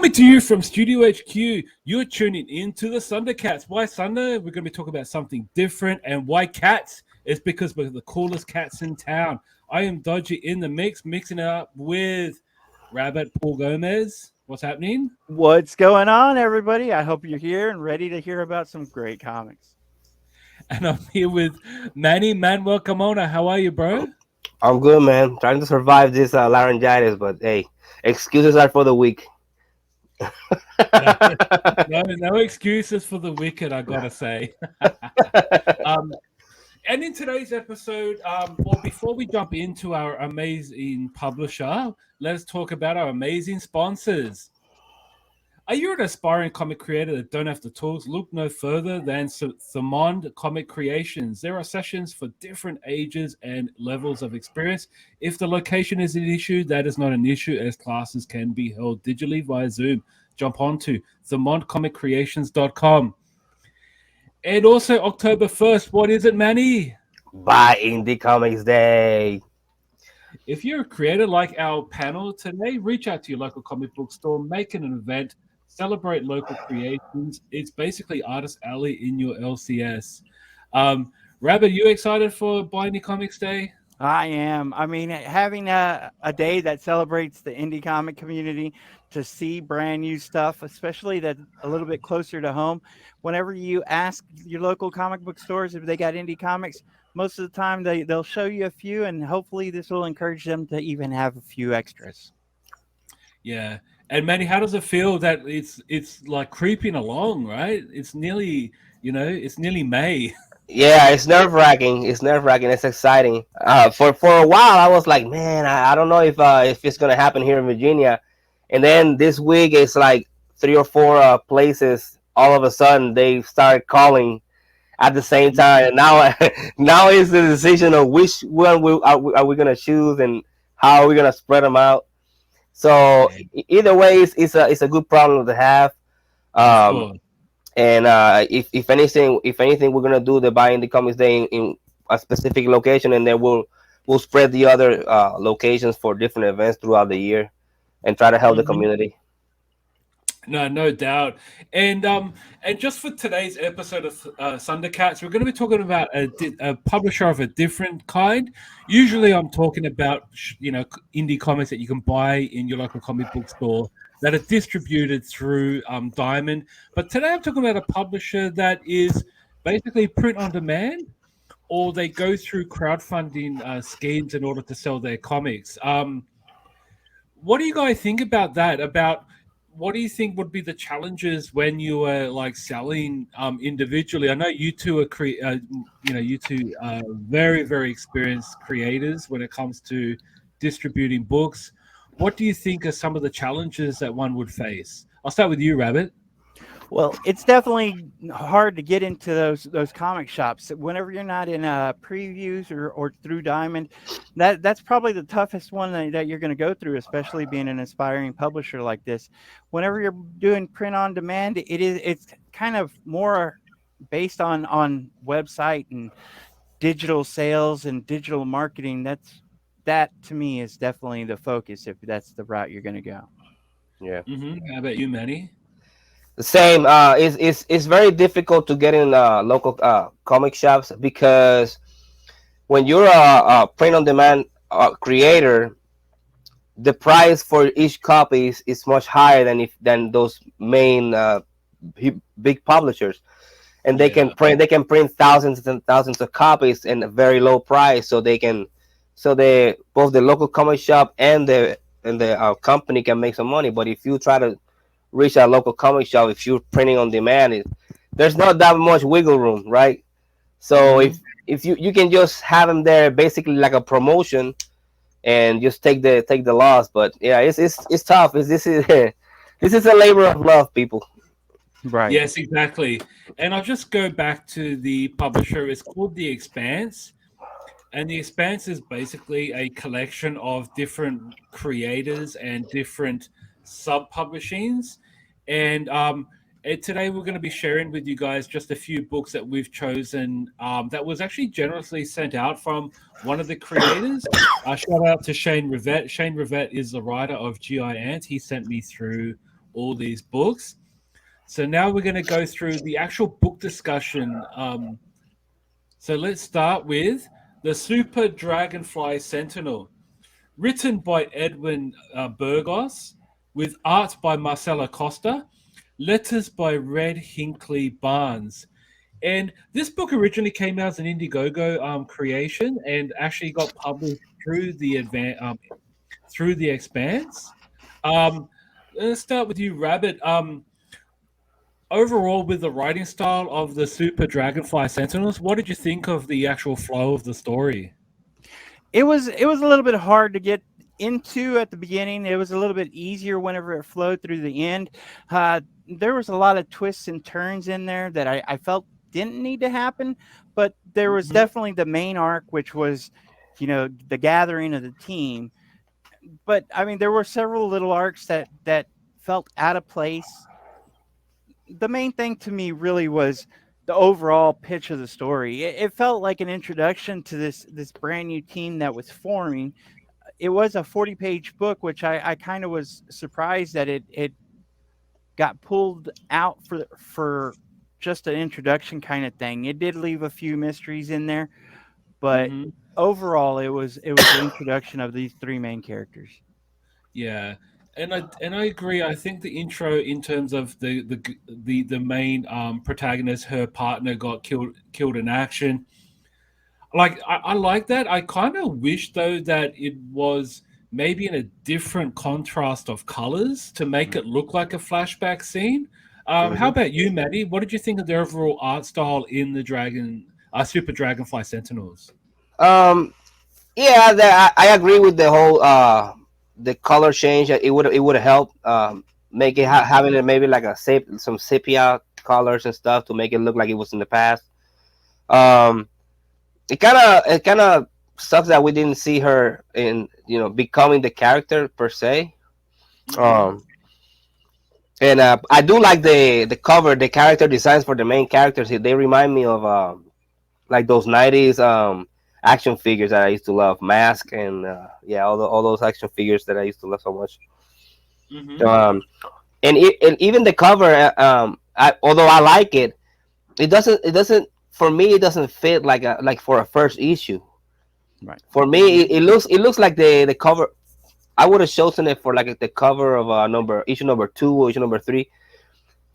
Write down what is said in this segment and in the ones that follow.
Coming to you from Studio HQ, you're tuning in to the Sunder Katz. Why Sunder? We're going to be talking about something different. And why cats? It's because we're the coolest cats in town. I am Dodgy in the mix, mixing it up with Rabbit Paul Gomez. What's happening? What's going on, everybody? I hope you're here and ready to hear about some great comics. And I'm here with Manny Manuel Camona. How are you, bro? I'm good, man. Trying to survive this laryngitis, but hey, excuses are for the weak. No excuses for the wicked, I gotta say. And in today's episode, before we jump into our amazing publisher, let's talk about our amazing sponsors. Are you an aspiring comic creator that don't have the tools? Look no further than Themond Comic Creations. There are sessions for different ages and levels of experience. If the location is an issue, that is not an issue, as classes can be held digitally via Zoom. Jump on to themondcomiccreations.com. And also October 1st, what is it, Manny? Buy Indie Comics Day. If you're a creator like our panel today, reach out to your local comic book store, make it an event, celebrate local creations. It's basically Artist Alley in your LCS. Rabbit, you excited for Buy Indie Comics Day? I am. I mean, having a day that celebrates the indie comic community, to see brand new stuff, especially that a little bit closer to home. Whenever you ask your local comic book stores if they got indie comics, most of the time they'll show you a few, and hopefully this will encourage them to even have a few extras. Yeah. And Manny, how does it feel that it's like creeping along, right? It's nearly, it's nearly May. Yeah, it's nerve-wracking. It's nerve-wracking. It's exciting. For a while, I was like, man, I don't know if it's gonna happen here in Virginia. And then this week, it's like 3 or 4 places. All of a sudden, they start calling at the same time. And now it's the decision of which one are we gonna choose and how are we gonna spread them out. So either way, it's a good problem to have. Sure. And if anything, we're gonna do the Buy Indie Comics Day in a specific location, and then we'll spread the other locations for different events throughout the year, and try to help the community. No doubt. And just for today's episode of Sunder Katz, we're going to be talking about a publisher of a different kind. Usually I'm talking about, indie comics that you can buy in your local comic book store that are distributed through Diamond. But today I'm talking about a publisher that is basically print on demand, or they go through crowdfunding schemes in order to sell their comics. What do you guys think about that? What do you think would be the challenges when you are like selling individually? I know you two are very, very experienced creators when it comes to distributing books. What do you think are some of the challenges that one would face? I'll start with you, Rabbit. Well, it's definitely hard to get into those comic shops whenever you're not in previews or through Diamond. That's probably the toughest one that you're going to go through, especially being an aspiring publisher like this. Whenever you're doing print on demand, it's kind of more based on website and digital sales and digital marketing. That to me is definitely the focus if that's the route you're going to go. Yeah. How about you, Manny? The same. It's very difficult to get in local comic shops, because when you're a print on demand creator, the price for each copy is much higher than those main big publishers, and they can print thousands and thousands of copies in a very low price, so both the local comic shop and the company can make some money. But if you try to reach a local comic shop, if you're printing on demand, there's not that much wiggle room, right? So if you can just have them there basically like a promotion and just take the loss. But yeah, it's tough. This is a labor of love, people. Right. Yes, exactly. And I'll just go back to the publisher. It's called The Expanse. And The Expanse is basically a collection of different creators and different sub-publishings. And today we're going to be sharing with you guys just a few books that we've chosen that was actually generously sent out from one of the creators. Shout out to Shane Rivette. Shane Rivette is the writer of G.I. Ant. He sent me through all these books. So now we're going to go through the actual book discussion. So let's start with the Super Dragonfly Sentinel, written by Edwin Burgos, with art by Marcelo Costa, letters by Red Hinckley Barnes. And this book originally came out as an Indiegogo creation and actually got published through through the Expanse. Let's start with you, Rabbit. Overall, with the writing style of the Super Dragonfly Sentinels, what did you think of the actual flow of the story? It was a little bit hard to get into at the beginning. It was a little bit easier whenever it flowed through the end. There was a lot of twists and turns in there that I felt didn't need to happen, but there was definitely the main arc, which was, the gathering of the team. But I mean, there were several little arcs that felt out of place. The main thing to me really was the overall pitch of the story. It felt like an introduction to this brand new team that was forming. It was a 40-page book, which I kind of was surprised that it got pulled out for just an introduction kind of thing. It did leave a few mysteries in there, but overall, it was the introduction of these three main characters. Yeah, and I agree. I think the intro, in terms of the main protagonist, her partner got killed in action. Like I like that. I kind of wish though that it was maybe in a different contrast of colors to make it look like a flashback scene. How about you, Manny? What did you think of the overall art style in the Super Dragonfly Sentinels? Um, yeah, I agree with the whole the color change. It would help make it having it maybe like some sepia colors and stuff to make it look like it was in the past. Um, it kind of sucks that we didn't see her in becoming the character per se. Um, and I do like the cover, the character designs for the main characters. They remind me of like those '90s action figures that I used to love, Mask and yeah, all those action figures that I used to love so much. Mm-hmm. And even the cover, although I like it, it doesn't for me. It doesn't fit like for a first issue. Right. For me, it looks like the cover. I would have chosen it for like the cover of issue number 2 or issue number 3.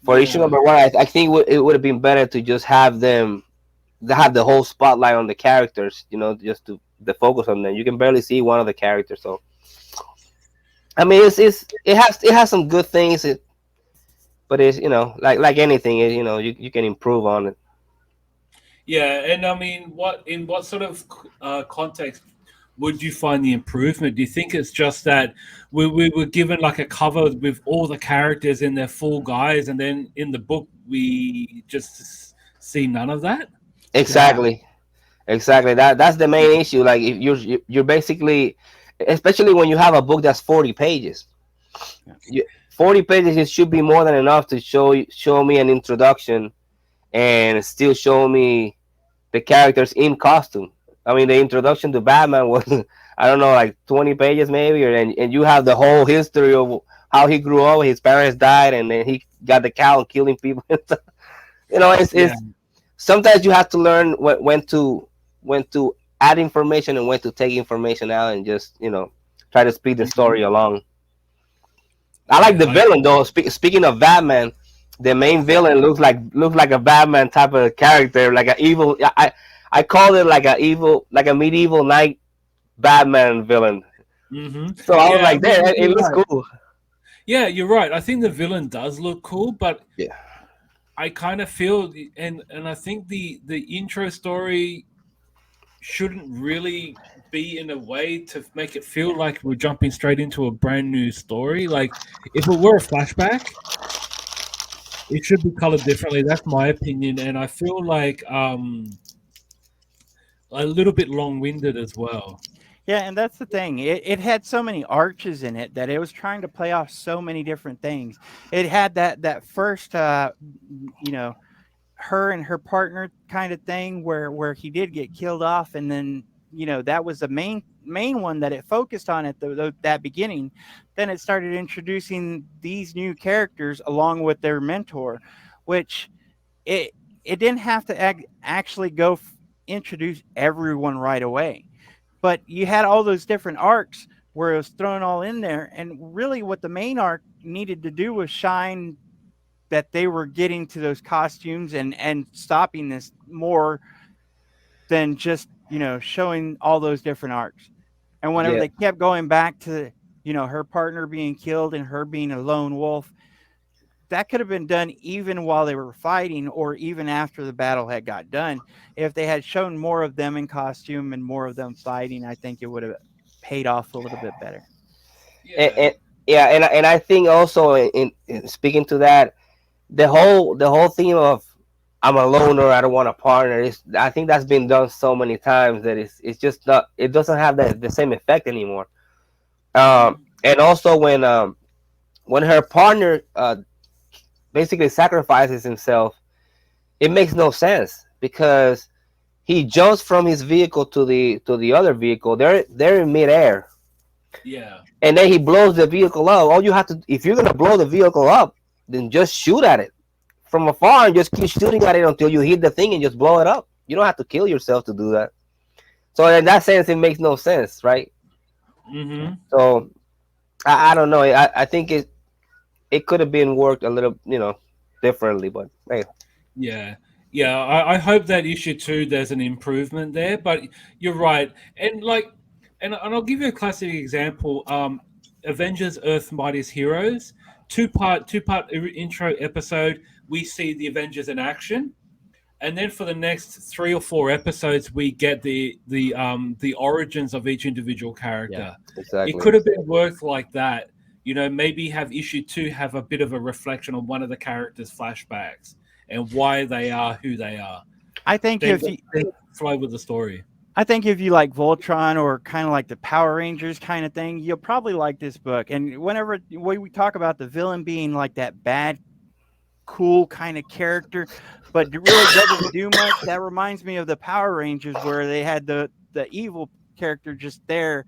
For issue Yeah. number 1, I think it would have been better to just have them have the whole spotlight on the characters. Just to the focus on them. You can barely see one of the characters. So I mean, it has some good things. But it's like anything, you can improve on it. Yeah, and I mean, what sort of context would you find the improvement? Do you think it's just that we were given like a cover with all the characters in their full guise, and then in the book we just see none of that? Exactly. Exactly. That's the main issue. Like if you're basically, especially when you have a book that's 40 pages. You, 40 pages, it should be more than enough to show me an introduction and still show me the characters in costume. I mean, the introduction to Batman was I don't know, like 20 pages maybe, and you have the whole history of how he grew up. His parents died, and then he got the cow and killing people. It's sometimes you have to learn when to add information and when to take information out, and just try to speed the story along. I like the villain though. Speaking of Batman, the main villain looks like a Batman type of character, like an evil. I call it like a medieval knight Batman villain. So I was like, "There, it looks cool." Yeah, you're right. I think the villain does look cool, but Yeah. I kind of feel, and I think the intro story shouldn't really be in a way to make it feel like we're jumping straight into a brand new story. Like if it were a flashback, it should be colored differently. That's my opinion, and I feel like a little bit long-winded as well. Yeah, and that's the thing. It had so many arches in it that it was trying to play off so many different things. It had that first, her and her partner kind of thing where he did get killed off, and then that was the main one that it focused on at that beginning, then it started introducing these new characters along with their mentor, which it it didn't have to actually introduce everyone right away, but you had all those different arcs where it was thrown all in there, and really what the main arc needed to do was shine that they were getting to those costumes and stopping this more than just showing all those different arcs. And whenever Yeah. they kept going back to her partner being killed and her being a lone wolf, that could have been done even while they were fighting or even after the battle had got done. If they had shown more of them in costume and more of them fighting, I think it would have paid off a little bit better. And yeah, and I think also in speaking to that, the whole theme of I'm a loner, I don't want a partner. I think that's been done so many times that it's just not. It doesn't have the same effect anymore. And also when her partner basically sacrifices himself, it makes no sense because he jumps from his vehicle to the other vehicle. They're in midair. Yeah. And then he blows the vehicle up. All you have to, if you're gonna blow the vehicle up, then just shoot at it from afar and just keep shooting at it until you hit the thing and just blow it up. You don't have to kill yourself to do that. So in that sense, it makes no sense, right? Mm-hmm. So I don't know. I think it could have been worked a little, differently, but hey. Yeah. Yeah, I hope that issue 2 there's an improvement there, but you're right. And I'll give you a classic example. Avengers Earth Mightiest Heroes, two-part intro episode, we see the Avengers in action. And then for the next 3 or 4 episodes, we get the origins of each individual character. Yeah, exactly. It could have been worked like that. Maybe have issue 2 have a bit of a reflection on one of the characters' flashbacks and why they are who they are. I think they flow with the story. I think if you like Voltron or kind of like the Power Rangers kind of thing, you'll probably like this book. And whenever we talk about the villain being like that bad, cool kind of character, but it really doesn't do much, that reminds me of the Power Rangers where they had the evil character just there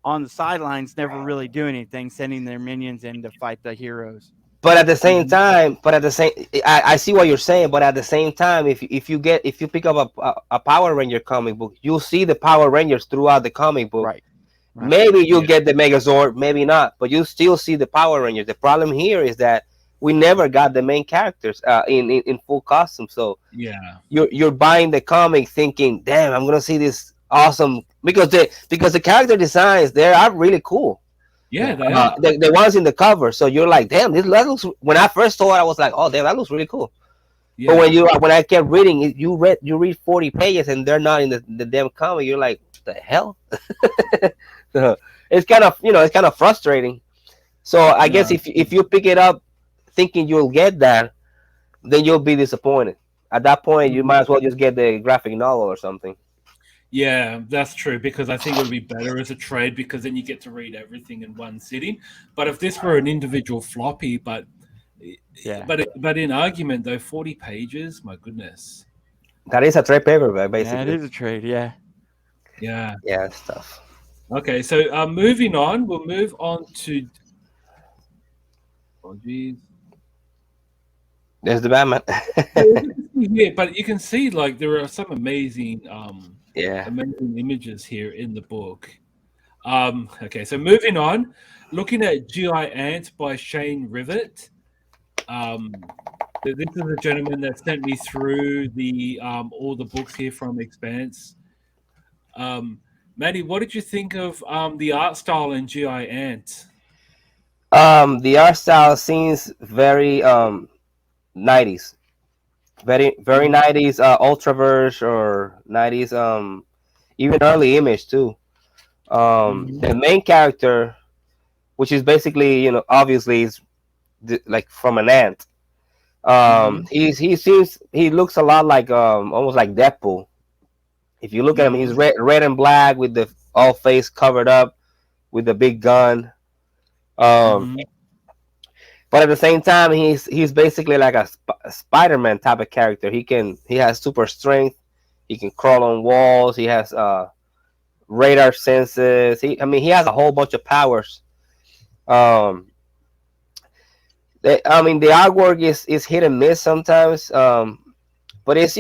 on the sidelines, never really doing anything, sending their minions in to fight the heroes. But at the same time, I see what you're saying. But at the same time, if you pick up a Power Ranger comic book, you'll see the Power Rangers throughout the comic book. Right. Maybe you'll get the Megazord, maybe not, but you still see the Power Rangers. The problem here is that we never got the main characters in full costume. So yeah, you're buying the comic thinking, damn, I'm gonna see this awesome because the character designs there are really cool. Yeah, they are. The ones in the cover. So you're like, damn, that looks. When I first saw it, I was like, oh, damn, that looks really cool. Yeah. But when I kept reading it, you read 40 pages and they're not in the damn comic. You're like, what the hell? So it's kind of frustrating. So I guess if you pick it up thinking you'll get that, then you'll be disappointed. At that point, you might as well just get the graphic novel or something. Yeah, that's true, because I think it would be better as a trade because then you get to read everything in one sitting. But if this were an individual floppy, but in argument though, 40 pages, my goodness. That is a trade paperback, basically. Yeah, it is a trade, yeah. Yeah. Yeah, it's tough. Okay, so moving on, we'll move on to there's the Batman. Yeah, but you can see like there are some amazing amazing images here in the book. Okay, so moving on, looking at GI Ant by Shane Rivet. This is a gentleman that sent me through the all the books here from Expanse. Manny, what did you think of the art style in GI Ant? The art style seems very 90s. Very 90s Ultraverse or 90s even early Image too. The main character, which is basically obviously is like from an ant. He looks a lot like almost like Deadpool. If you look at him, he's red and black with the all face covered up with the big gun. But at the same time, he's basically like a Spider-Man type of character. He has super strength. He can crawl on walls. He has radar senses. He has a whole bunch of powers. Um, the artwork is hit and miss sometimes. But it's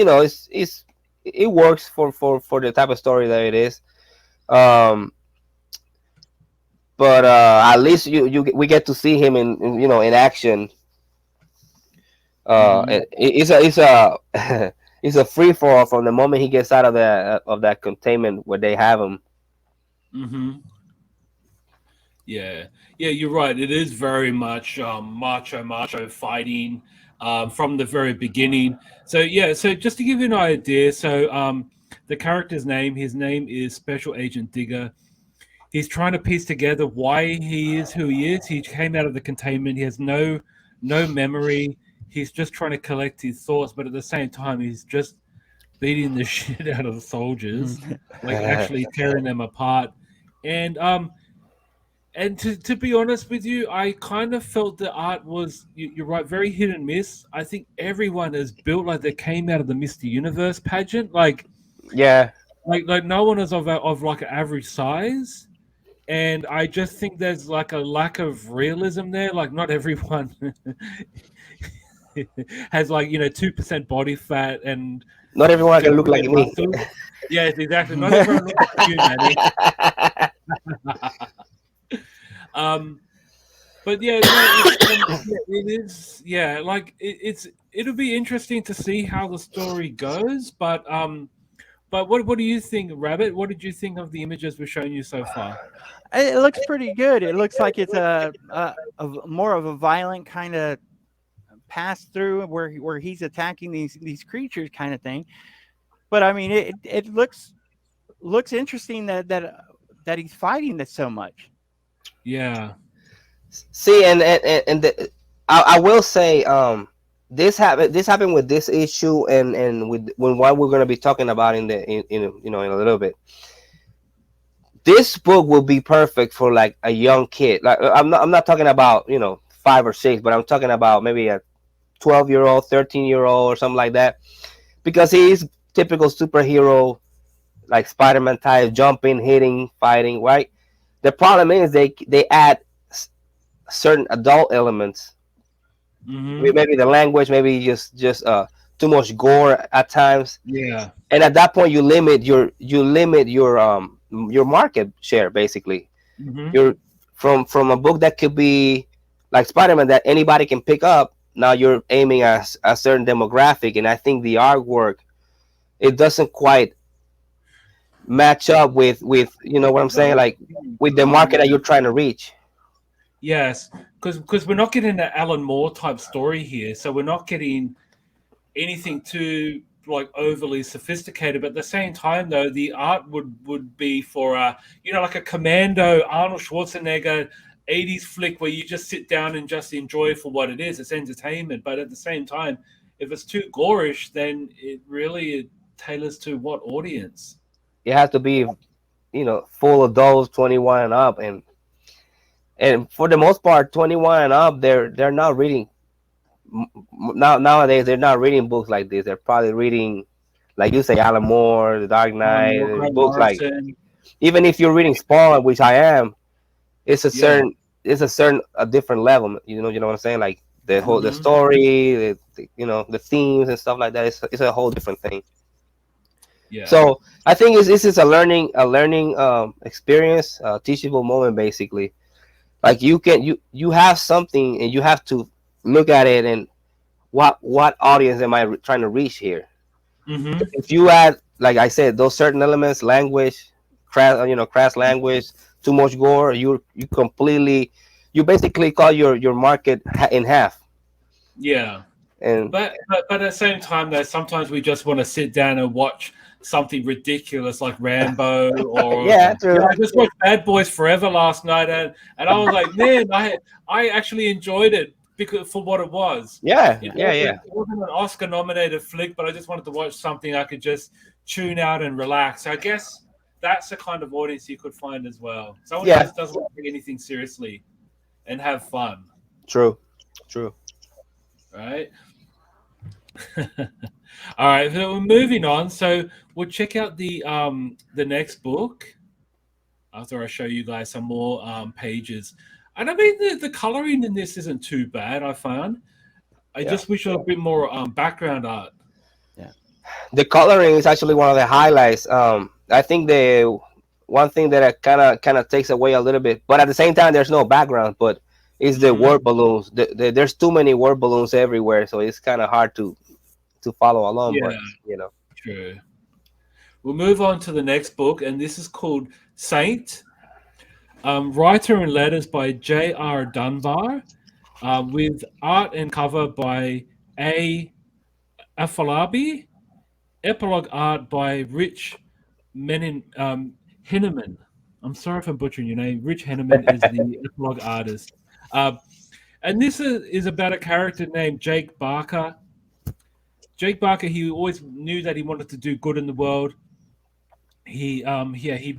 it works for the type of story that it is. Um, but at least we get to see him in action. It's a it's a free fall from the moment he gets out of that containment where they have him. Mm-hmm. Yeah, yeah, you're right. It is very much macho fighting from the very beginning. So yeah, so just to give you an idea, so the character's name, his name is Special Agent Digger. He's trying to piece together why he is who he is. He came out of the containment. He has no memory. He's just trying to collect his thoughts, but at the same time, he's just beating the shit out of the soldiers, like actually tearing them apart. And to be honest with you, I kind of felt the art was you're right, very hit and miss. I think everyone is built like they came out of the Mr. Universe pageant, Yeah, like no one is of like an average size. And I just think there's like a lack of realism there. Like not everyone has 2% body fat and not everyone can look like definite me. muscles. Yes, exactly. Not everyone looks like you, Manny. But yeah, no, it is. Yeah, like it'll be interesting to see how the story goes. But what do you think, Rabbit? What did you think of the images we've shown you so far? It looks pretty good. It looks like it's a more of a violent kind of pass through where he's attacking these creatures kind of thing. But I mean, it looks interesting that he's fighting this so much. Yeah. See, I will say, this happened with this issue, and with what we're going to be talking about in a little bit. This book will be perfect for like a young kid. Like I'm not talking about 5 or 6, but I'm talking about maybe a 12-year-old, 13-year-old, or something like that, because he's typical superhero, like Spider-Man type, jumping, hitting, fighting. Right. The problem is they add certain adult elements. Maybe the language, maybe just too much gore at times. Yeah. And at that point, you limit your market share basically. You're from a book that could be like Spider-Man that anybody can pick up. Now you're aiming at a certain demographic, and I think the artwork, it doesn't quite match up with what I'm saying, like with the market that you're trying to reach. Yes, because we're not getting an Alan Moore type story here, so we're not getting anything too like overly sophisticated. But at the same time, though, the art would be for like a Commando Arnold Schwarzenegger 80s flick where you just sit down and just enjoy it for what it is. It's entertainment, but at the same time, if it's too gorish, then it really tailors to what audience. It has to be full adults, 21 and up, and for the most part 21 and up, they're not reading nowadays. They're not reading books like this. They're probably reading, like you say, Alan Moore, The Dark Knight, books like, even if you're reading Spawn, which I am, it's a certain a different level. You know what I'm saying, like the story, the themes and stuff like that. It's a whole different thing. Yeah. So I think this is a learning experience, teachable moment basically. Like you have something and you have to look at it and what audience am I trying to reach here? If you add, like I said, those certain elements, language, crass language, too much gore, you basically cut your market in half. Yeah. And but at the same time, though, sometimes we just want to sit down and watch something ridiculous like Rambo or yeah, true. I just watched Bad Boys Forever last night, and I was like, man, I actually enjoyed it because for what it was. Yeah. It wasn't an Oscar-nominated flick, but I just wanted to watch something I could just tune out and relax. So I guess that's the kind of audience you could find as well. Someone who just doesn't take anything seriously and have fun. True. Right. All right, so we're moving on. So we'll check out the next book. after I show you guys some more pages. And I mean, the coloring in this isn't too bad, I found. I just wish a bit more background art. Yeah. The coloring is actually one of the highlights. I think the one thing that kind of takes away a little bit, but at the same time, there's no background. But is the Mhm. word balloons. There's too many word balloons everywhere, so it's kind of hard to follow along. But Yeah, you know, true. We'll move on to the next book, and this is called Saint. Writer and letters by J.R. Dunbar, with art and cover by A. Afalabi, epilogue art by Rich Henneman. I'm sorry if I'm butchering your name. Rich Henneman is the epilogue artist. Uh, and this is about a character named Jake Barker. Jake Barker, he always knew that he wanted to do good in the world. He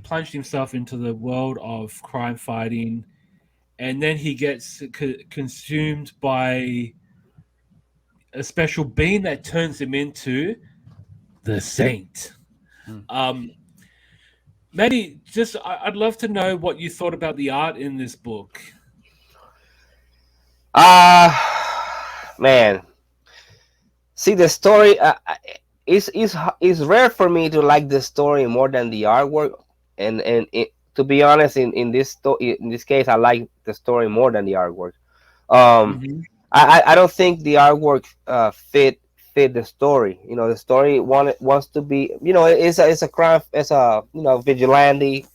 plunged himself into the world of crime fighting, and then he gets consumed by a special being that turns him into the Saint. Hmm. Manny, I'd love to know what you thought about the art in this book. man, see the story. Is rare for me to like the story more than the artwork, and to be honest, in this case, I like the story more than the artwork. Um, Hmm. I don't think the artwork fit the story. You know, the story wants to be. You know, it's a crime. It's a vigilante.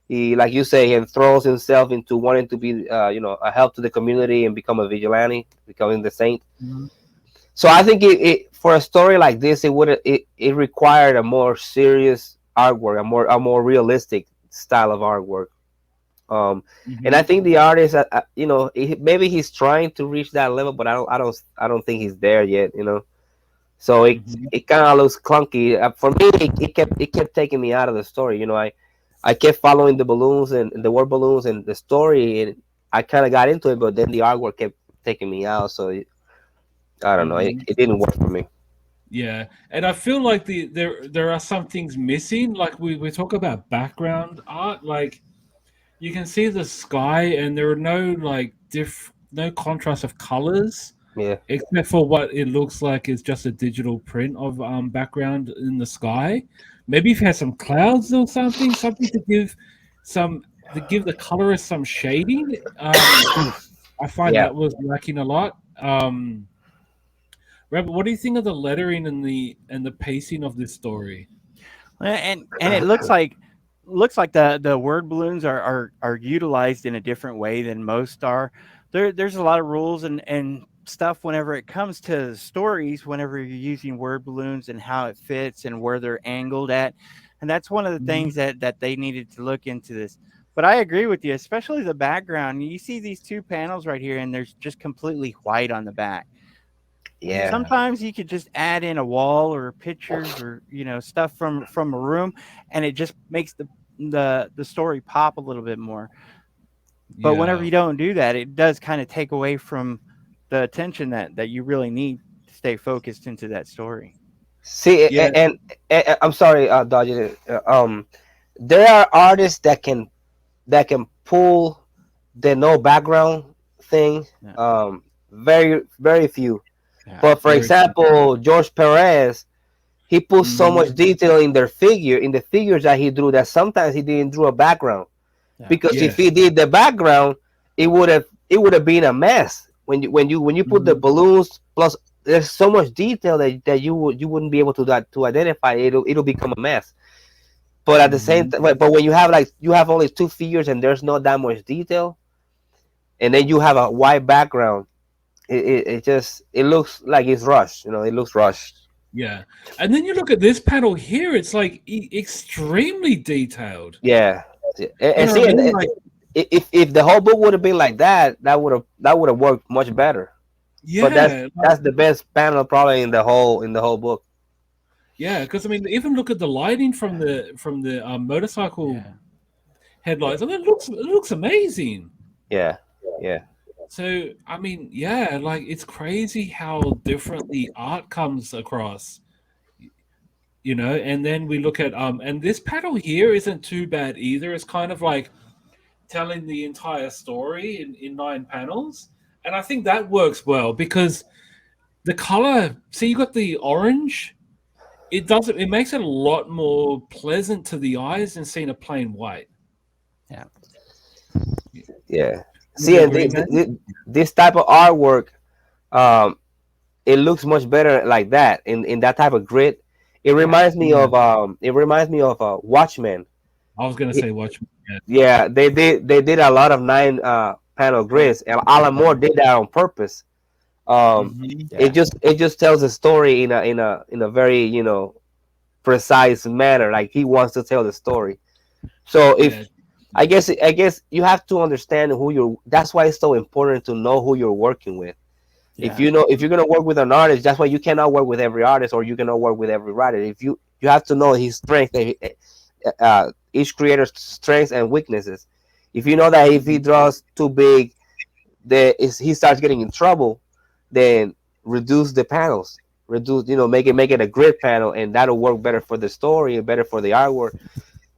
He, like you say, he throws himself into wanting to be a help to the community and become a vigilante, becoming the saint. So I think it for a story like this, it required a more serious artwork, a more realistic style of artwork. And I Hmm. think the artist, maybe he's trying to reach that level, but I don't think he's there yet. So it Hmm. it kind of looks clunky for me. It kept taking me out of the story. I kept following the balloons and the word balloons and the story, and I kind of got into it, but then the artwork kept taking me out. So I don't know. It, Hmm. it didn't work for me. Yeah, and I feel like there are some things missing. Like we talk about background art, like you can see the sky, and there are no contrast of colors, Yeah. except for what it looks like is just a digital print of background in the sky. Maybe if you had some clouds or something to give the colorist some shading. I find Yeah. that was lacking a lot. Rebel, what do you think of the lettering and the pacing of this story? And it looks like the word balloons are utilized in a different way than most are. There's a lot of rules and stuff whenever it comes to stories, whenever you're using word balloons and how it fits and where they're angled at. And that's one of the Mhm. things that they needed to look into this. But I agree with you, especially the background. You see these two panels right here, and there's just completely white on the back. Yeah. Sometimes you could just add in a wall or pictures or stuff from a room, and it just makes the story pop a little bit more. But whenever Yeah. you don't do that, it does kind of take away from the attention that you really need to stay focused into that story. See, Yeah. and I'm sorry, Dodgy. There are artists that can pull the no background thing. Yeah, Very very few. yeah, But for Very. example, George Perez, he put so Mhm. much detail in the figures that he drew that sometimes he didn't draw a background, yeah. because if Yes. he did the background, it would have been a mess. When you put the Mhm. balloons plus, there's so much detail that you wouldn't be able to identify. It'll become a mess. But at the same Mhm. time, but when you have only two figures and there's not that much detail, and then you have a white background, it looks like it's rushed. It looks rushed. Yeah. And then you look at this panel here, it's like extremely detailed. Yeah. and, You and know what see, I mean? Like, if the whole book would have been like that, that would have worked much better. But that's yeah, like, that's the best panel probably in the whole book. yeah, because I mean, even look at the lighting from the motorcycle Yeah. headlights. I mean, it looks amazing. Yeah. Yeah. So I mean, yeah, like it's crazy how different the art comes across. And then we look at and this panel here isn't too bad either. It's kind of like telling the entire story in 9 panels, and I think that works well because the color. See, you got the orange. It makes it a lot more pleasant to the eyes than seeing a plain white. Yeah. Yeah. Would See, you and agree, man? this type of artwork, um, it looks much better like that in that type of grit. It reminds me Yeah. of Watchmen. I was gonna Y- say watch. Yeah. Yeah, they did a lot of 9 panel grids, and Alan Moore did that on purpose. Um, Yeah. it just tells a story in a very precise manner, like he wants to tell the story. So Yeah. if I guess you have to understand who you're. That's why it's so important to know who you're working with. Yeah. If you're gonna work with an artist, that's why you cannot work with every artist, or you cannot work with every writer. If you have to know his strength, each creator's strengths and weaknesses. If you know that if he draws too big, he starts getting in trouble, then reduce the panels. Reduce, make it a grid panel, and that'll work better for the story and better for the artwork.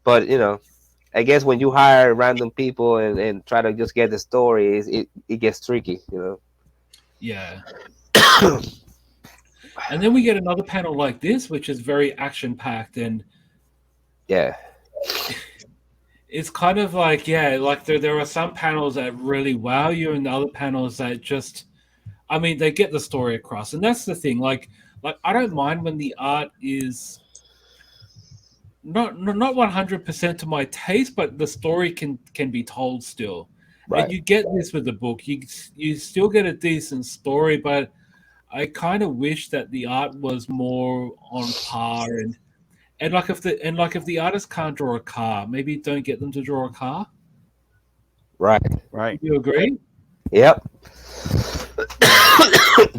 But I guess when you hire random people and try to just get the story, it gets tricky. Yeah. And then we get another panel like this, which is very action packed, and Yeah. it's kind of like, yeah, like there are some panels that really wow you, and the other panels that just, I mean, they get the story across, and that's the thing. Like I don't mind when the art is not 100% to my taste, but the story can be told still. And Right. you get this with the book. You still get a decent story, but I kind of wish that the art was more on par, and like if the artist can't draw a car, maybe don't get them to draw a car. Right. Right. You agree? Yep.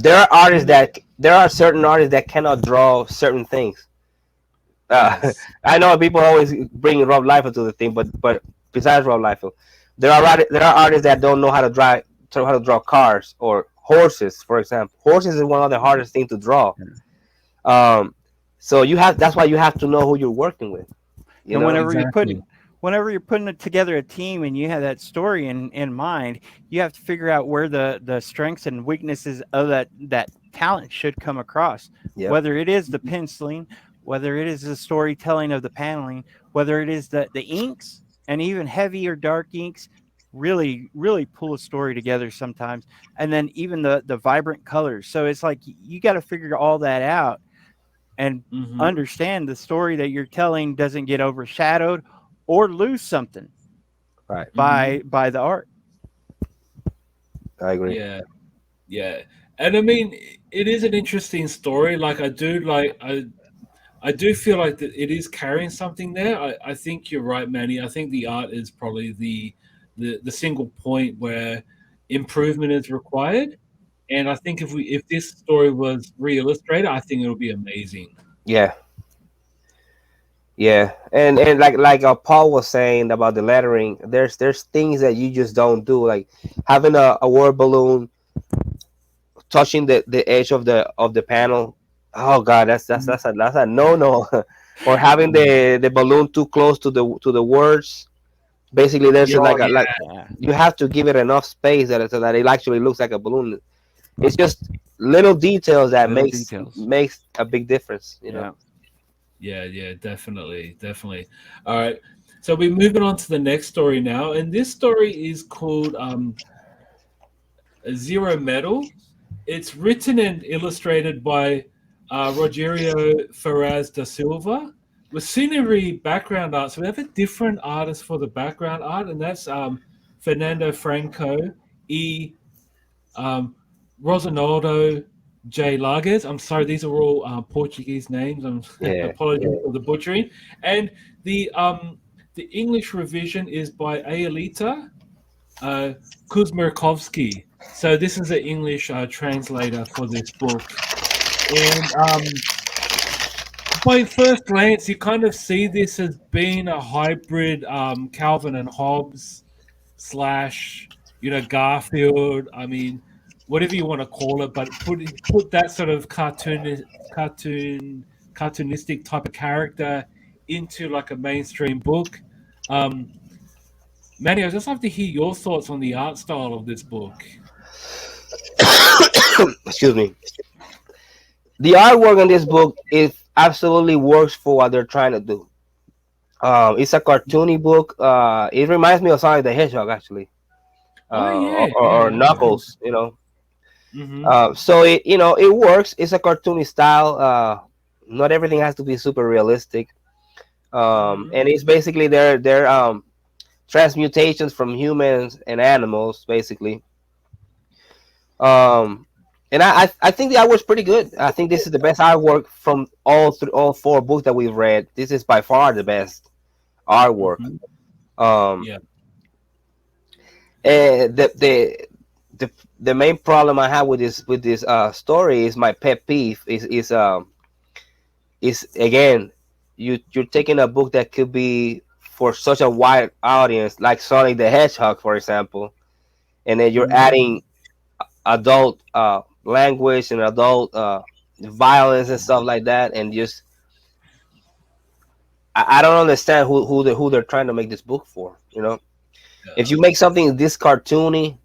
Yeah. There are certain artists that cannot draw certain things. Yes. I know people always bring Rob Liefeld to the thing, but besides Rob Liefeld, there are artists that don't know how to draw cars or horses, for example. Horses is one of the hardest things to draw. Um, so that's why you have to know who you're working with. You And know. Exactly. whenever you're putting it together a team and you have that story in mind, you have to figure out where the strengths and weaknesses of that talent should come across. Yep. Whether it is the penciling, whether it is the storytelling of the paneling, whether it is the inks, and even heavy or dark inks really pull a story together sometimes. And then even the vibrant colors. So it's like you got to figure all that out and Hmm. understand the story that you're telling doesn't get overshadowed or lose something Right. by the art. I agree. Yeah. Yeah. And I mean, it is an interesting story. Like I do feel like that it is carrying something there. I think you're right, Manny. I think the art is probably the single point where improvement is required. And I think if this story was re-illustrated, I think it would be amazing. Yeah. Yeah. And like Paul was saying about the lettering, there's things that you just don't do, like having a word balloon touching the edge of the panel. Oh God, that's a no no. Or having the balloon too close to the words. Basically, there's Oh like yeah, Yeah, you have to give it enough space so that it actually looks like a balloon. It's just little details that little makes details. makes a big difference. Yeah. yeah, definitely, definitely. All right, so we're moving on to the next story now, and this story is called Zero Medal. It's written and illustrated by Rogerio Ferraz da Silva with scenery background art. So we have a different artist for the background art, and that's Fernando Franco e um, Rosinaldo J. Lages. I'm sorry, these are all Portuguese names. I'm Yeah, apologies for the butchering. And the English revision is by Aelita uh, Kuzmerkovsky. So this is an English translator for this book. And by first glance, you kind of see this as being a hybrid Calvin and Hobbes slash, Garfield. I mean, whatever you want to call it, but put that sort of cartoon cartoonistic type of character into like a mainstream book. Um, Manny, I'd just love to hear your thoughts on the art style of this book. Excuse me. The artwork in this book is absolutely works for what they're trying to do. It's a cartoony book. It reminds me of Sonic the Hedgehog, actually, Oh or, yeah, or, yeah, or Knuckles. Mm-hmm. So it works. It's a cartoony style. Not everything has to be super realistic. Mm-hmm. And it's basically their transmutations from humans and animals, basically. Um, and I think the artwork's pretty good. I think this is the best artwork from all four books that we've read. This is by far the best artwork. Um, Yeah. and the main problem I have with this story is my pet peeve is again you're taking a book that could be for such a wide audience like Sonic the Hedgehog, for example, and then you're adding adult language and adult violence and stuff like that, and just I don't understand who they're trying to make this book for. If you make something this cartoony,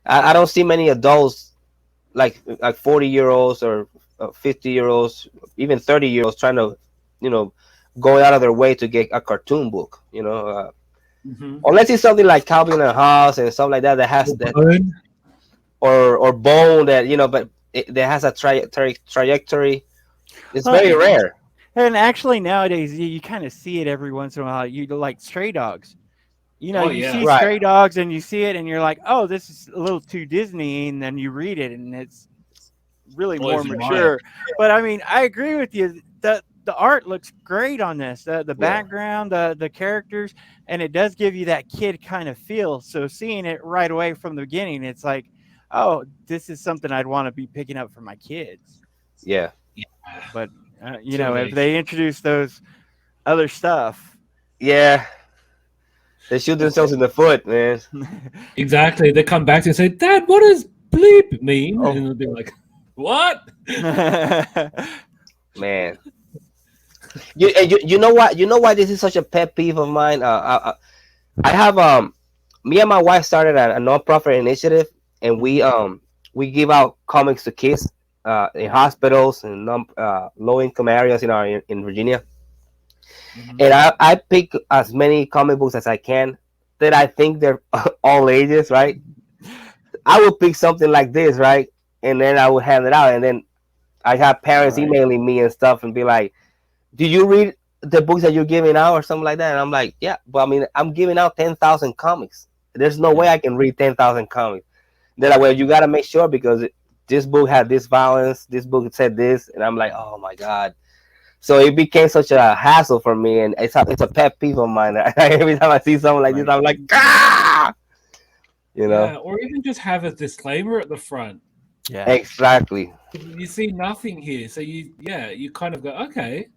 I don't see many adults like 40-year-olds or 50-year-olds, even 30-year-olds trying to, go out of their way to get a cartoon book. Unless it's something like Calvin and Hobbes and stuff like that has that, or Bone that but that has a trajectory. It's very rare. And actually, nowadays, you kind of see it every once in a while. You like Stray Dogs. You see Right. Stray Dogs and you see it and you're like, oh, this is a little too Disney. And then you read it and it's really more mature. But I mean, I agree with you. The art looks great on this. The background, the characters, and it does give you that kid kind of feel. So seeing it right away from the beginning, it's like, oh, this is something I'd want to be picking up for my kids. Yeah. But, if they introduce those other stuff. Yeah. They shoot themselves in the foot, man. Exactly. They come back to and say, Dad, what does bleep mean? And they'll be like, what? Man. You know what? You know why this is such a pet peeve of mine? I have me and my wife started a non-profit initiative, and we give out comics to kids in hospitals and low-income areas in Virginia. And I pick as many comic books as I can that I think they're all ages, right? I would pick something like this, right? And then I would hand it out. And then I have parents emailing me and stuff and be like, do you read the books that you're giving out or something like that? And I'm like, yeah, but I mean, I'm giving out 10,000 comics. There's no way I can read 10,000 comics. They're like, well, you got to make sure because this book had this violence. This book said this. And I'm like, oh, my God. So it became such a hassle for me, and it's a pet peeve of mine. Every time I see something like this, I'm like, ah! Yeah, or even just have a disclaimer at the front. Yeah, exactly. You see nothing here, so you kind of go, okay,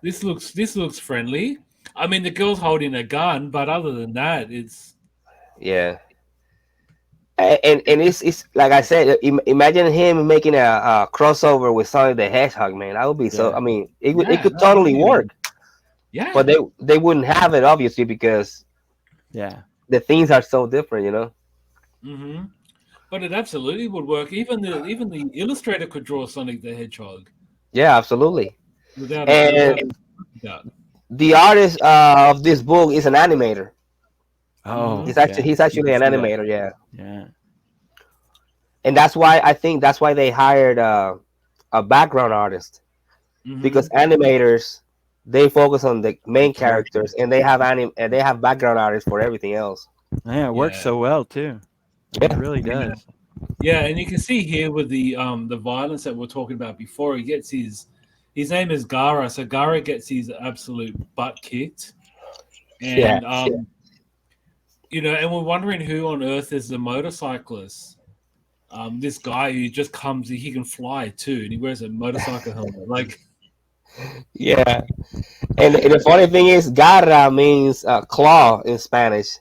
this looks friendly. I mean, the girl's holding a gun, but other than that, it's And it's like I said, imagine him making a crossover with Sonic the Hedgehog, man. That would be so. I mean, it could totally work. Yeah, but they wouldn't have it obviously because the themes are so different, But it absolutely would work. Even the illustrator could draw Sonic the Hedgehog. Yeah, absolutely. Without the artist of this book is an animator. Oh, he's actually an animator. Yeah. And that's why I think they hired a background artist, because animators, they focus on the main characters and they have background artists for everything else. Yeah, it works so well too. It really does. Yeah, and you can see here with the violence that we're talking about before, he gets his name is Gara, so Gara gets his absolute butt kicked. And and we're wondering who on earth is the motorcyclist. This guy who just comes, he can fly too, and he wears a motorcycle helmet. Like, and the funny thing is, garra means claw in Spanish.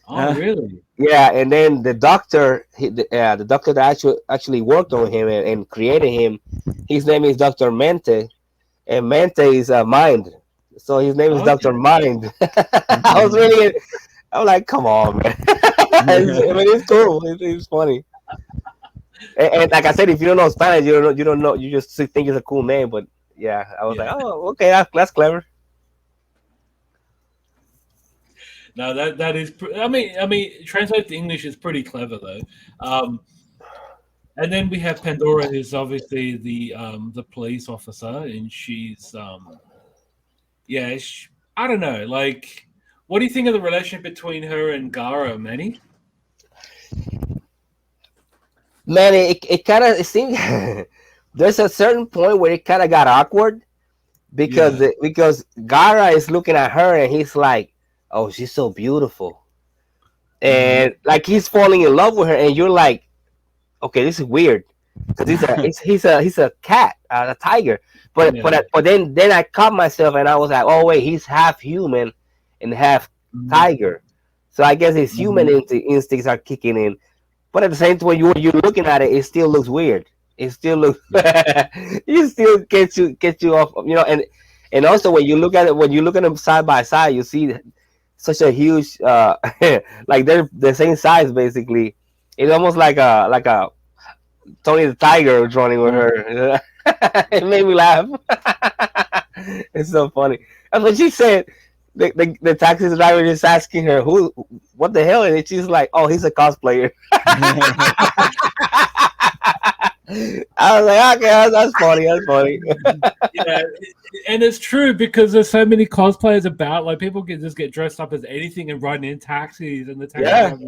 Oh, really? Yeah, and then the doctor, the doctor that actually worked on him and created him, his name is Doctor Mente, and Mente is mind. So his name is Oh, Doctor Mind. I was like, come on, man. I mean, it's cool. It's funny. And like I said, if you don't know Spanish, you don't know, you just think it's a cool name. But yeah, I was like, yeah. oh, okay, that's clever. No, that is. I mean, translate to English is pretty clever though. Um, and then we have Pandora, who's obviously the police officer, and she's yeah. I don't know. Like, what do you think of the relationship between her and Gara, Manny? Man, it kind of it seemed there's a certain point where it kind of got awkward because Yeah. because Gara is looking at her and he's like, oh, she's so beautiful, Mm, and like he's falling in love with her, and you're like, okay, this is weird because he's a cat, a tiger, yeah. but then I caught myself and I was like, oh wait, he's half human and half Mm, tiger, so I guess his human mhm. instincts are kicking in. But at the same time, when you're looking at it, it still looks weird. It still looks, Yeah. you still get you off, and also when you look at them side by side, you see such a huge, like they're the same size basically. It's almost like a Tony the Tiger was running with her. It made me laugh. It's so funny. That's what she said. The taxi driver just asking her what the hell, and she's like, oh, he's a cosplayer. I was like, okay, that's funny. That's funny. Yeah, and it's true because there's so many cosplayers about. Like people can just get dressed up as anything and run in taxis, and the taxi Yeah. driver.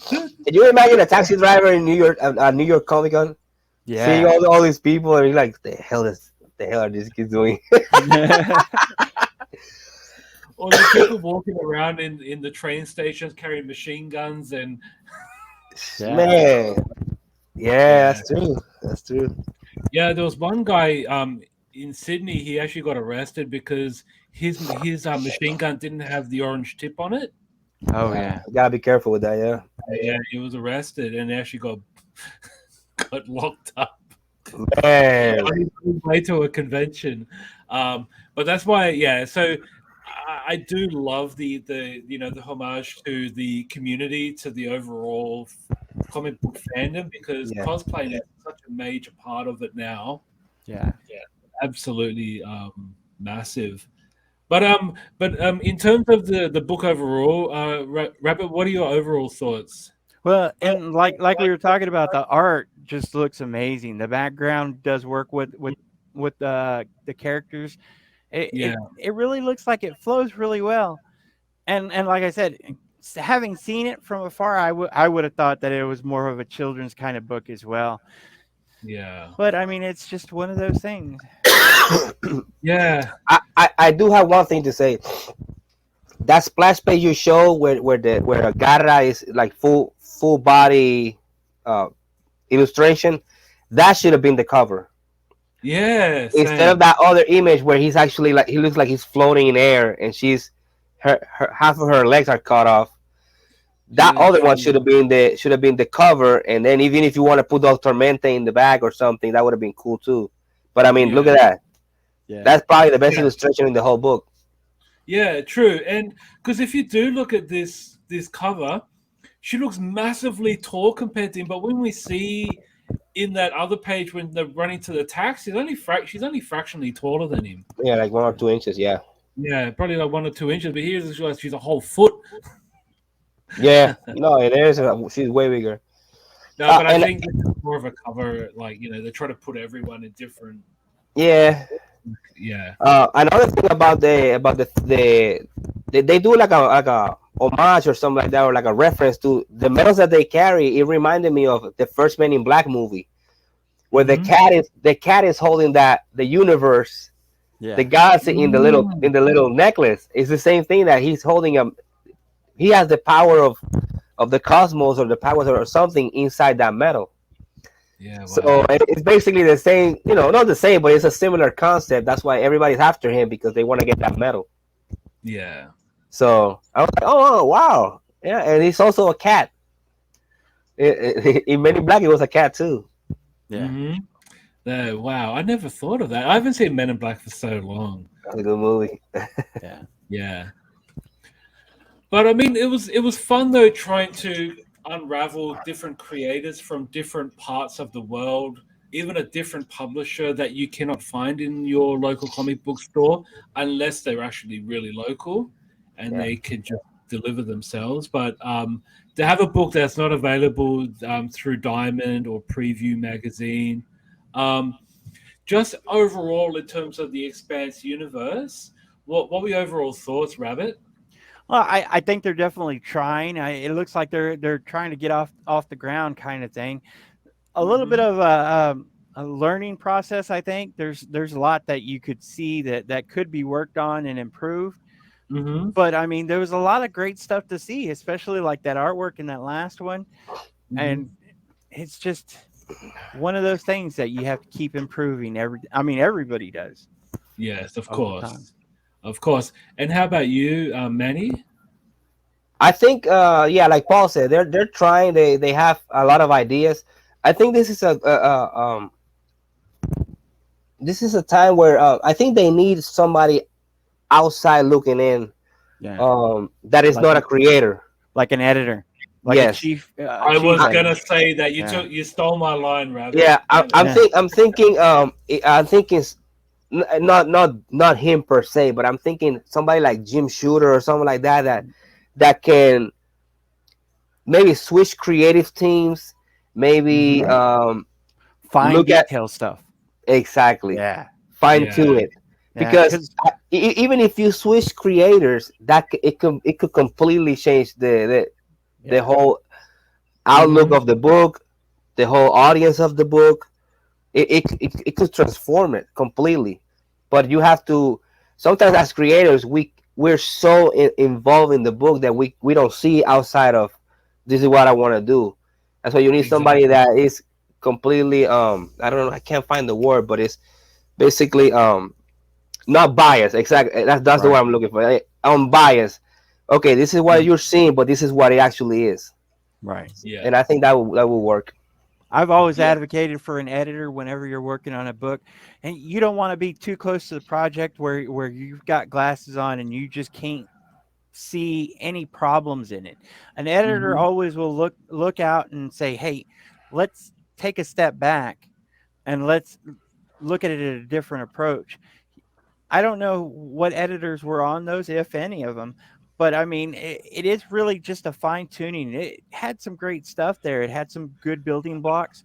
Can you imagine a taxi driver in New York Comic Con, seeing Yeah. all these people, and you're like, the hell are these kids doing? Or the people walking around in the train stations carrying machine guns and Yeah. Man, yeah, yeah, that's true. That's true. yeah. There was one guy in Sydney. He actually got arrested because his machine gun didn't have the orange tip on it. Oh yeah. You gotta be careful with that. Yeah. Yeah, he was arrested and actually got locked up Man. on his way to a convention. But that's why, yeah. So I do love the homage to the community, to the overall comic book fandom, because Yeah. cosplay is such a major part of it now. Yeah. Absolutely massive. But in terms of the book overall, Rabbit, what are your overall thoughts? Well, and like we were talking about, the art just looks amazing. The background does work with the characters. It, Yeah, it it really looks like it flows really well. And like I said, having seen it from afar, I would have thought that it was more of a children's kind of book as well. yeah, But I mean, it's just one of those things. yeah, I do have one thing to say. That splash page you show where Garra is like full body uh, illustration, that should have been the cover yeah. instead of Same. that other image where he's actually like he looks like he's floating in air and she's her half of her legs are cut off. That Yeah, other one true. should have been the cover, and then even if you want to put Doctor Mente in the back or something, that would have been cool too. But I mean, look Yeah, at that. Yeah. That's probably the best yeah, illustration in the whole book. yeah. True. And because if you do look at this cover, she looks massively tall compared to him. But when we see in that other page when they're running to the taxi, she's only fractionally taller than him. Yeah, like 1 or 2 inches. Yeah, Yeah, probably like 1 or 2 inches. But here's she's a whole foot. yeah. No, it is. She's way bigger. No, but I And think this is more of a cover. Like they try to put everyone in different. yeah, Yeah, another thing about they do like a homage or something like that, or like a reference to the medals that they carry. It reminded me of the first Men in Black movie, where mm-hmm. the cat is holding the universe, the Yeah. galaxy Mm. in the little necklace. It's the same thing that he's holding he has the power of the cosmos or the powers or something inside that metal. Yeah. So Wow. it's basically the same, not the same, but it's a similar concept. That's why everybody's after him because they want to get that medal. Yeah. So I was like, oh wow, Yeah, and he's also a cat. In Men in Black, he was a cat too. Yeah. Wow, I never thought of that. I haven't seen Men in Black for so long. That's a good movie. Yeah. Yeah, but I mean, it was fun though trying to unravel different creators from different parts of the world, even a different publisher that you cannot find in your local comic book store unless they're actually really local and Yeah. they can just deliver themselves. But to have a book that's not available through Diamond or Preview magazine, um, just overall in terms of the Expanse universe, what were your overall thoughts, Rabbit? Well, I think they're definitely trying. It looks like they're trying to get off the ground, kind of thing. A little bit Mhm. of a learning process. I think there's a lot that you could see that could be worked on and improved. Mhm. But I mean, there was a lot of great stuff to see, especially like that artwork in that last one. Mhm. And it's just one of those things that you have to keep improving. I mean, everybody does Yes, of all the time. course, of course. And how about you, Manny? I think, yeah, like Paul said, they're trying. They have a lot of ideas. I think this is a time where I think they need somebody outside looking in. Yeah, That is like not a creator. like an editor, like a Yes. I chief was editor. gonna say that Yeah, you stole my line, Rabbit. Yeah, Damn it. yeah, I'm thinking I'm thinking not him per se, but I'm thinking somebody like Jim Shooter or something like that that can maybe switch creative teams, maybe hmm fine look at detail stuff. exactly Yeah, fine Yeah. tune it yeah, because because even if you switch creators, it could completely change the yeah, whole outlook Mhm. of the book, the whole audience of the book. It could transform it completely, but you have to sometimes as creators we're so involved in the book that we don't see outside of this is what I want to do. That's why you need somebody Exactly. that is completely I don't know, I can't find the word, but it's basically not biased. Exactly, that's the word right, I'm looking for. Unbiased. Okay, this is what mm, you're seeing, but this is what it actually is, right. Yeah. and I think that will work. I've always Yeah. advocated for an editor whenever you're working on a book, and you don't want to be too close to the project where you've got glasses on and you just can't see any problems in it. An editor Mhm. always will look out and say, "Hey, let's take a step back and let's look at it at a different approach." I don't know what editors were on those, if any of them, but I mean, it is really just a fine tuning. It had some great stuff there. It had some good building blocks.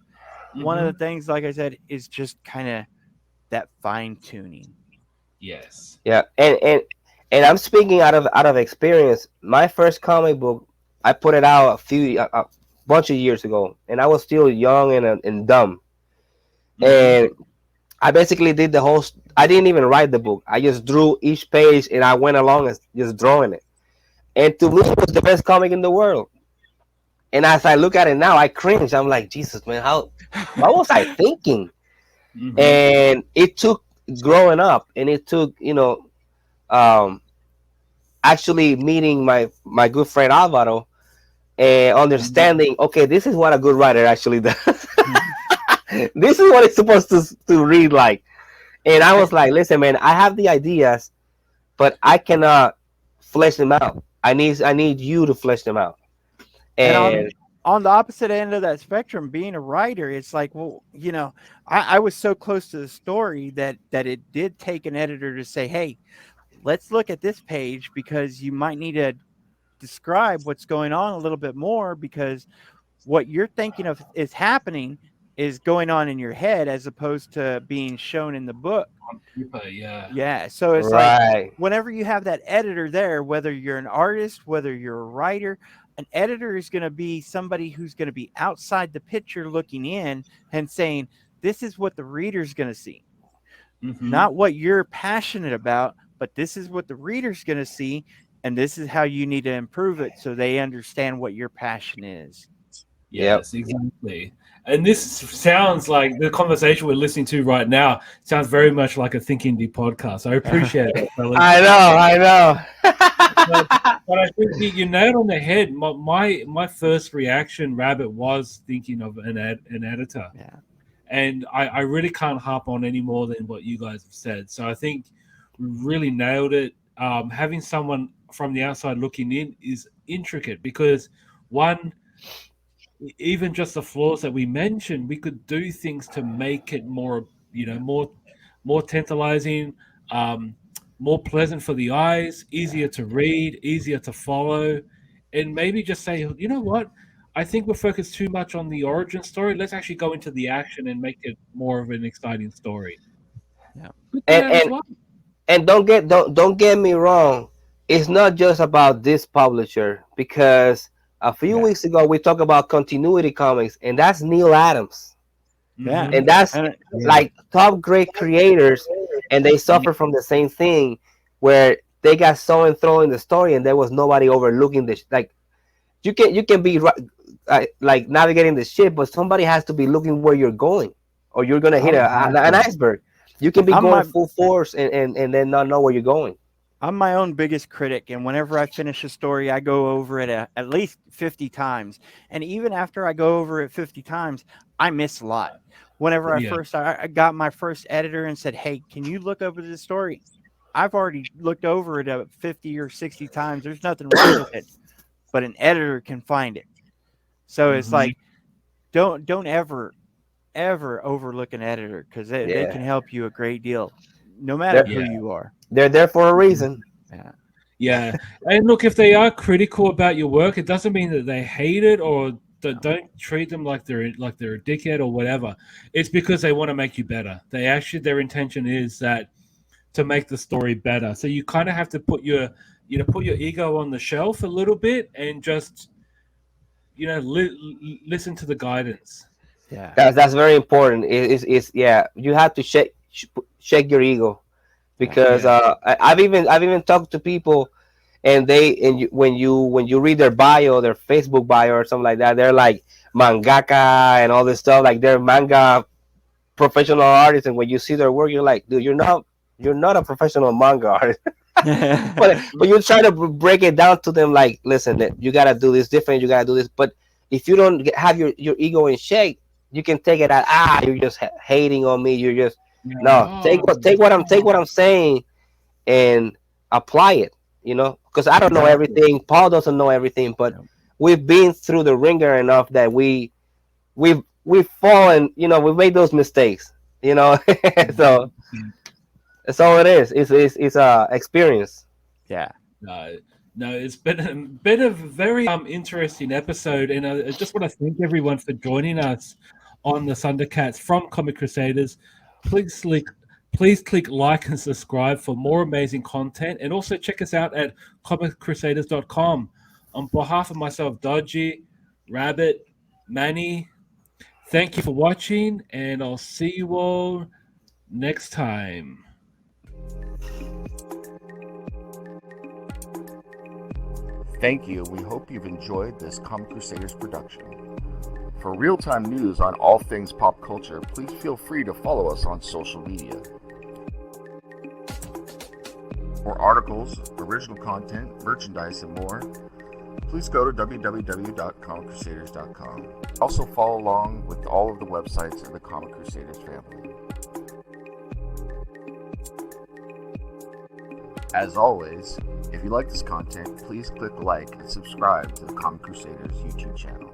One of the Mhm. things, like I said, is just kind of that fine tuning. Yes. Yeah, and I'm speaking out of experience. My first comic book, I put it out a bunch of years ago, and I was still young and dumb. Mhm. And I basically did the whole. I didn't even write the book. I just drew each page, and I went along and just drawing it. And to me, it was the best comic in the world. And as I look at it now, I cringe. I'm like, Jesus, man, what was I thinking? Mhm. And it took growing up, and it took um, actually meeting my good friend Alvaro and Mhm. understanding, okay, this is what a good writer actually does. Mhm. This is what it's supposed to read like. And I was like, listen, man, I have the ideas, but I cannot flesh them out. I need you to flesh them out. And And on the opposite end of that spectrum, being a writer, it's like, well, I was so close to the story that it did take an editor to say, hey, let's look at this page because you might need to describe what's going on a little bit more because what you're thinking of is happening is going on in your head as opposed to being shown in the book. Super, yeah. Yeah. So it's like right, whenever you have that editor there, whether you're an artist, whether you're a writer, an editor is going to be somebody who's going to be outside the picture looking in and saying, this is what the reader's going to see, Mhm. not what you're passionate about, but this is what the reader's going to see. And this is how you need to improve it so they understand what your passion is. Yes, exactly. And this sounds like the conversation we're listening to right now sounds very much like a Think Indie podcast. I appreciate that, fellas. I But, know. but I think you nailed on the head. My first reaction, Rabbit, was thinking of an editor. Yeah. And I really can't harp on any more than what you guys have said. So I think we really nailed it. Having someone from the outside looking in is intricate because one, even just the flaws that we mentioned, we could do things to make it more, more tantalizing, um, more pleasant for the eyes, easier to read, easier to follow, and maybe just say, you know what? I think we're focused too much on the origin story. Let's actually go into the action and make it more of an exciting story. Yeah. Good for and that as and well. and don't get me wrong. It's not just about this publisher because a few Yeah. weeks ago we talked about Continuity Comics, and that's Neil Adams, Yeah. and that's And like top great creators, and they suffer from the same thing where they got so enthralled in the story and there was nobody overlooking this. Like you can be like navigating the ship, but somebody has to be looking where you're going, or you're gonna hit an iceberg. You can be I'm going my full force and then not know where you're going. I'm my own biggest critic, and whenever I finish a story, I go over it at least 50 times. And even after I go over it 50 times, I miss a lot. Whenever Yeah. I got my first editor and said, "Hey, can you look over this story?" I've already looked over it 50 or 60 times. There's nothing wrong with it, but an editor can find it. So it's Mhm. like, don't ever overlook an editor because they can help you a great deal, no matter They're who Yeah. you are. they're there for a reason. Yeah. Yeah, and look, if they are critical about your work, it doesn't mean that they hate it or don't treat them like they're a dickhead or whatever. It's because they want to make you better. Their intention is that to make the story better. So you kind of have to put your ego on the shelf a little bit and just listen to the guidance. Yeah. That's very important. It's yeah. You have to shake your ego because Yeah. I've even talked to people, and when you read their bio, their Facebook bio or something like that, they're like mangaka and all this stuff, like they're manga professional artists, and when you see their work, you're like, dude, you're not a professional manga artist. But you try to break it down to them, like, listen, you gotta do this different, you gotta do this. But if you don't have your ego in check, you can take it at you're just hating on me. You're just no, Oh, take what I'm saying and apply it. Because I don't know everything. Paul doesn't know everything, but we've been through the ringer enough that we've fallen. We've made those mistakes. So that's all it is. It's a experience. Yeah. No, it's been a very interesting episode, and I just want to thank everyone for joining us on the Sunder Katz from Comic Crusaders. Please click like and subscribe for more amazing content, and also check us out at comiccrusaders.shop. On behalf of myself, Dodgy, Rabbit, Manny, thank you for watching, and I'll see you all next time. Thank you. We hope you've enjoyed this Comic Crusaders production. For real-time news on all things pop culture, please feel free to follow us on social media. For articles, original content, merchandise, and more, please go to www.comiccrusaders.com. Also follow along with all of the websites of the Comic Crusaders family. As always, if you like this content, please click like and subscribe to the Comic Crusaders YouTube channel.